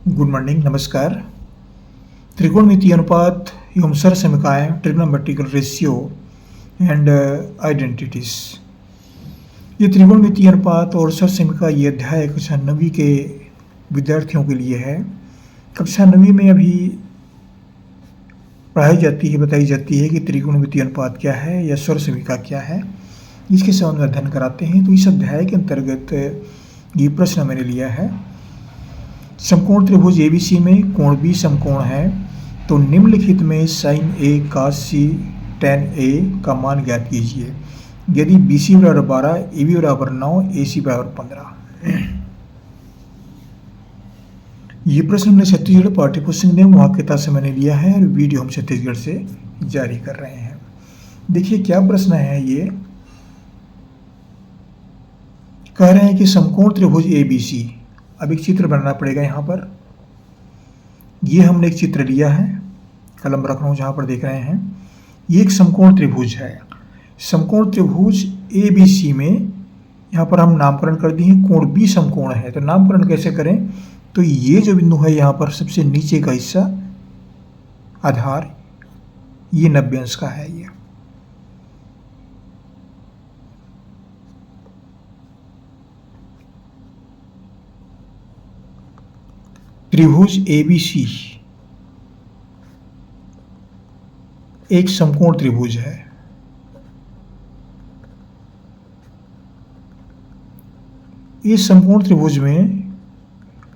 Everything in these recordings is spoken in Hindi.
गुड मॉर्निंग, नमस्कार। त्रिकोणमितीय अनुपात एवं सरसमीकाएं, ट्रिग्नोमेट्रिकल रेशियो एंड आइडेंटिटीज। ये त्रिकोणमितीय अनुपात और सरसमीका ये अध्याय कक्षा 9वीं के विद्यार्थियों के लिए है। कक्षा 9वीं में अभी पढ़ाई जाती है, बताई जाती है कि त्रिकोणमितीय अनुपात क्या है या सरसमीका क्या है, इसके संबंध में अध्ययन कराते हैं। तो इस अध्याय के अंतर्गत ये प्रश्न मैंने लिया है। समकोण त्रिभुज ABC में कोण B समकोण है, तो निम्नलिखित में sin A cos C tan A का मान ज्ञात कीजिए। यदि BC बराबर 12, AB बराबर 9, AC बराबर 15। ये प्रश्न हमने छत्तीसगढ़ पाठ्यपुस्तक ने वाक्यता से मैंने लिया है और वीडियो हम छत्तीसगढ़ से जारी कर रहे हैं। देखिए क्या प्रश्न है ये। कह रहे हैं कि समकोण त्रिभुज ABC। अब एक चित्र बनाना पड़ेगा यहाँ पर। ये हमने एक चित्र लिया है, कलम रख रहा हूँ जहाँ पर देख रहे हैं। ये एक समकोण त्रिभुज है। समकोण त्रिभुज ABC में यहाँ पर हम नामकरण कर दिए, कोण B समकोण है। तो नामकरण कैसे करें? तो ये जो बिंदु है यहाँ पर सबसे नीचे का हिस्सा आधार, ये 90 अंश का है। ये त्रिभुज ABC एक समकोण त्रिभुज है। इस समकोण त्रिभुज में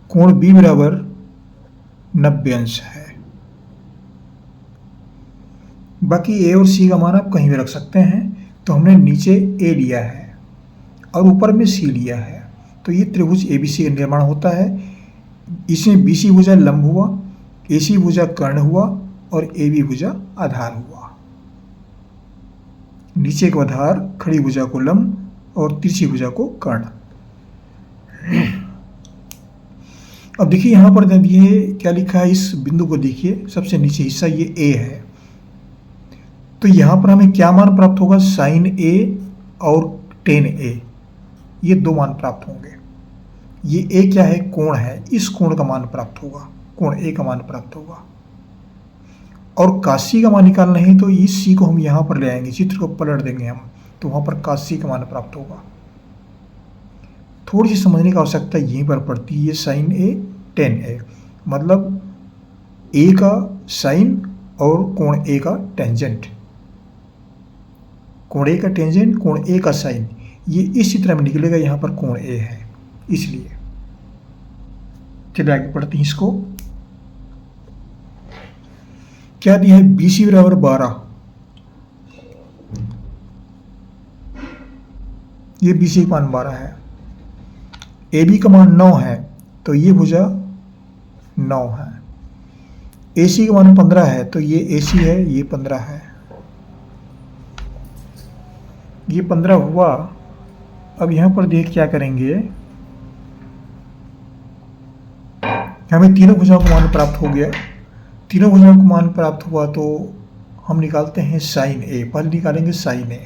कोण B बराबर 90 अंश है। बाकी A और C का मान आप कहीं भी रख सकते हैं। तो हमने नीचे A लिया है और ऊपर में C लिया है, तो ये त्रिभुज ABC का निर्माण होता है। इसमें BC भुजा लंब हुआ, AC भुजा कर्ण हुआ और AB भुजा आधार हुआ। नीचे को आधार, खड़ी भुजा को लंब और तिरछी भुजा को कर्ण। अब देखिए यहाँ पर ये क्या लिखा है, इस बिंदु को देखिए, सबसे नीचे हिस्सा ये A है। तो यहाँ पर हमें क्या मान प्राप्त होगा? sin A और tan A, ये दो मान प्राप्त होंगे। ये A क्या है? कोण है। इस कोण का मान प्राप्त होगा, कोण A का मान प्राप्त होगा। और cos C का मान निकालना है, तो इस C को हम यहाँ पर ले आएंगे, चित्र को पलट देंगे हम, तो वहाँ पर cos C का मान प्राप्त होगा। थोड़ी सी समझने की आवश्यकता यहीं पर पड़ती है। ये sin A tan A, मतलब A का साइन और कोण A का टेंजेंट। कोण A का टेंजेंट, कोण A का साइन, ये इस चित्र में निकलेगा। यहाँ पर कोण A है, इसलिए। चलिए आगे पढ़ते हैं इसको। क्या दिया है? BC बराबर 12, ये BC का मान 12 है। AB का मान 9 है, तो ये भुजा 9 है। AC का मान 15 है, तो ये AC है, ये 15 है। ये 15 हुआ। अब यहाँ पर देख क्या करेंगे, हमें तीनों भुजाओं का मान प्राप्त हो गया। तीनों भुजाओं का मान प्राप्त हुआ तो हम निकालते हैं sin A। पहले निकालेंगे sin A।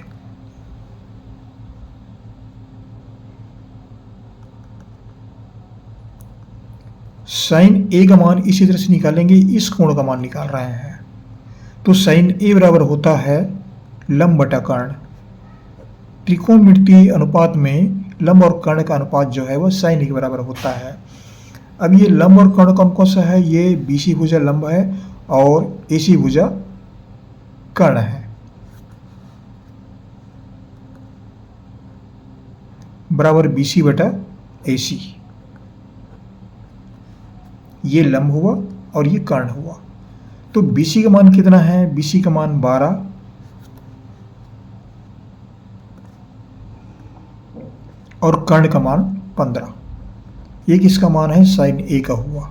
sin A का मान इसी तरह से निकालेंगे, इस कोण का मान निकाल रहे हैं। तो sin A बराबर होता है लंब बटा कर्ण। त्रिकोणमितीय अनुपात में लंब और कर्ण का अनुपात जो है वह sin A के बराबर होता है। अब ये लंब और कर्ण कौन कौन सा है? ये BC भुजा लंब है और AC भुजा कर्ण है। बराबर BC बटा AC। ये लंब हुआ और ये कर्ण हुआ। तो BC का मान कितना है? BC का मान 12 और कर्ण का मान 15। ये किसका मान है? sin A का हुआ।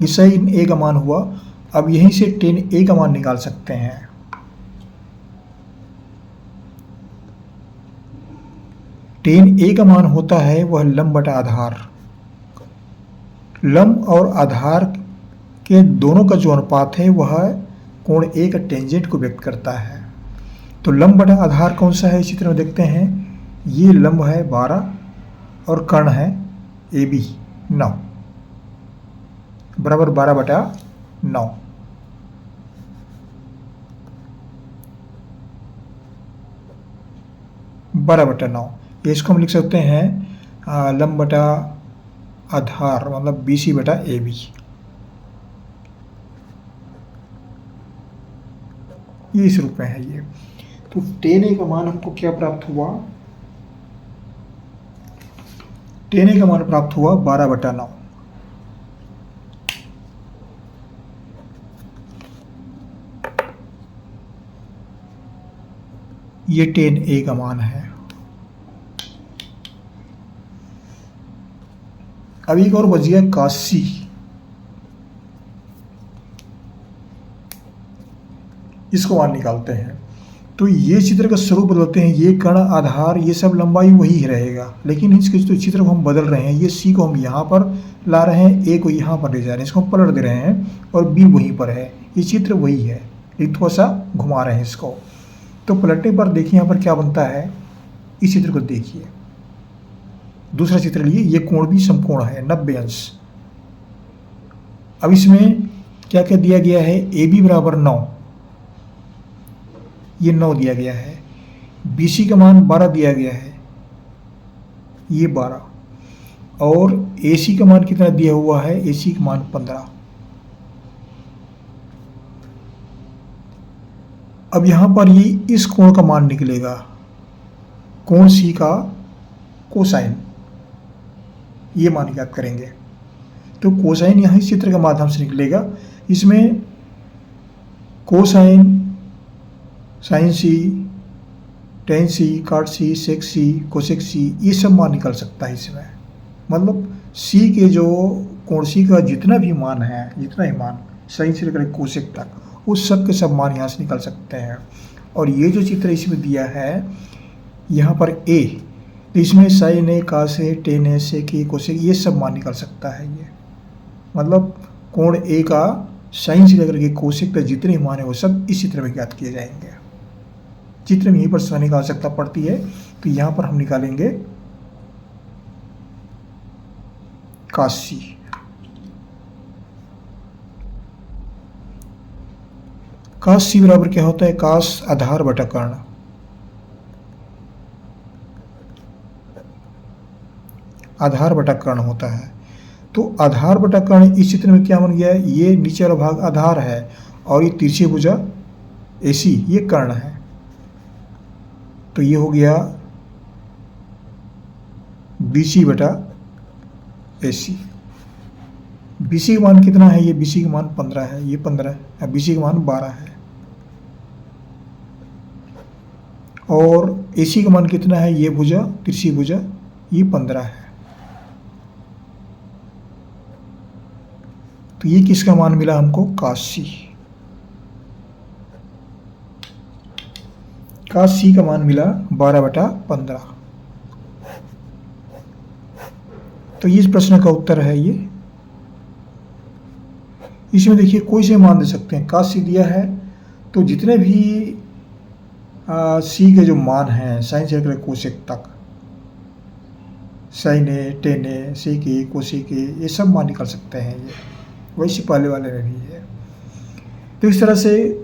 ये sin A का मान हुआ। अब यहीं से tan A का मान निकाल सकते हैं। tan A का मान होता है वह लंब बटा आधार। लंब और आधार के दोनों का जो अनुपात है वह कोण A का टेंजेंट को व्यक्त करता है। तो लंब बटा आधार कौन सा है? इस चित्र में देखते हैं। ये लंब है 12 और कर्ण है ए बी 9 बराबर 12/9। बारह बटा नौ, इसको हम लिख सकते हैं लंब बटा आधार, मतलब BC बटा AB। ये इस रूप में है ये। तो tan A का मान हमको क्या प्राप्त हुआ? tan A का मान प्राप्त हुआ 12/9। ये tan A का मान है। अब एक और बच गया cos C। इसको मान निकालते हैं। तो ये चित्र का स्वरूप बदलते हैं, ये कण आधार ये सब लंबाई वही रहेगा, लेकिन इसके जो चित्र को हम बदल रहे हैं, ये C को हम यहाँ पर ला रहे हैं, A को यहाँ पर ले जा रहे हैं, इसको हम पलट दे रहे हैं और B वहीं पर है। ये चित्र वही है, लेकिन थोड़ा सा घुमा रहे हैं इसको। तो पलटने पर देखिए यहाँ पर क्या बनता है। इस चित्र को देखिए, दूसरा चित्र लिए, ये कोण भी समकोण है 90 अंश। अब इसमें क्या क्या दिया गया है? AB बराबर 9, ये 9 दिया गया है। BC का मान 12 दिया गया है, ये 12। और AC का मान कितना दिया हुआ है? AC का मान 15। अब यहाँ पर ये इस कोण का मान निकलेगा, कोण C का कोसाइन, ये मान ज्ञात करेंगे। तो कोसाइन यहाँ इस चित्र के माध्यम से निकलेगा। इसमें cosine, sine C, tan C, cot C, sec C, cosec C, ये सब मान निकल सकता है इसमें। मतलब C के जो कोण C का जितना भी मान है, जितना ही मान साइन से लेकर कोसेक तक, उस सब के सब मान यहाँ से निकल सकते हैं। और ये जो चित्र इसमें दिया है यहाँ पर A, तो इसमें sine A, cos A, tan A, sec A, cosec, ये सब मान निकल सकता है ये। मतलब कोण A का साइन से लेकर के कोसेक तक जितने मान है वो सब इस चित्र में ज्ञात किए जाएंगे। चित्र में यहीं पर समझने की आवश्यकता पड़ती है। तो यहाँ पर हम निकालेंगे cos C। cos C बराबर क्या होता है? cos आधार बटा कर्ण। आधार बटा कर्ण होता है। तो आधार बटा कर्ण इस चित्र में क्या बन गया है? ये नीचे वाला भाग आधार है और ये तिरछी भुजा AC ये कर्ण है। तो ये हो गया BC बटा AC। BC का मान कितना है? ये BC का मान 15 है, ये 15 है, BC का मान 12 है। और AC का मान कितना है? ये भुजा, तिरछी भुजा, ये 15 है। तो ये किसका मान मिला हमको? cos C। cos C का मान मिला 12/15। तो इस प्रश्न का उत्तर है ये। इसमें देखिए कोई से मान दे सकते हैं। cos C दिया है तो जितने भी C के जो मान हैं साइन से लेकर कोसेक तक, sine A, tan A, sec A, cosec A, ये सब मान निकल सकते हैं ये। वैसे पहले वाले में भी है। तो इस तरह से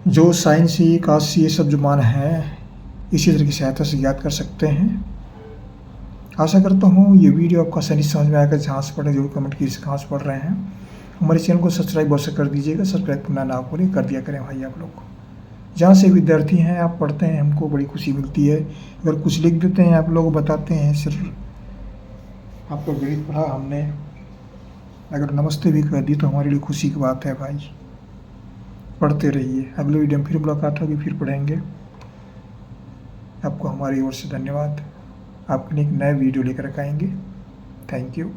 जो साइन C, cos C, ये सब जो मान हैं इसी तरह की सहायता से ज्ञात कर सकते हैं। आशा करता हूँ ये वीडियो आपका सही समझ में आएगा। जहाँ से पढ़े जरूर कमेंट कीजिए कहाँ से पढ़ रहे हैं। हमारे चैनल को सब्सक्राइब अवश्य कर दीजिएगा। सब्सक्राइब करना ना भूलें, कर दिया करें भाई आप लोग। जहाँ से विद्यार्थी हैं आप पढ़ते हैं, हमको बड़ी खुशी मिलती है। अगर कुछ लिख देते हैं आप लोग बताते हैं, सिर्फ आपको गणित पढ़ा हमने, अगर नमस्ते भी कर दी तो हमारे लिए खुशी की बात है भाई। पढ़ते रहिए। अगले वीडियो में फिर मुलाकात होगी, फिर पढ़ेंगे। आपको हमारी ओर से धन्यवाद। आपके लिए एक नया वीडियो लेकर आएंगे। Thank you.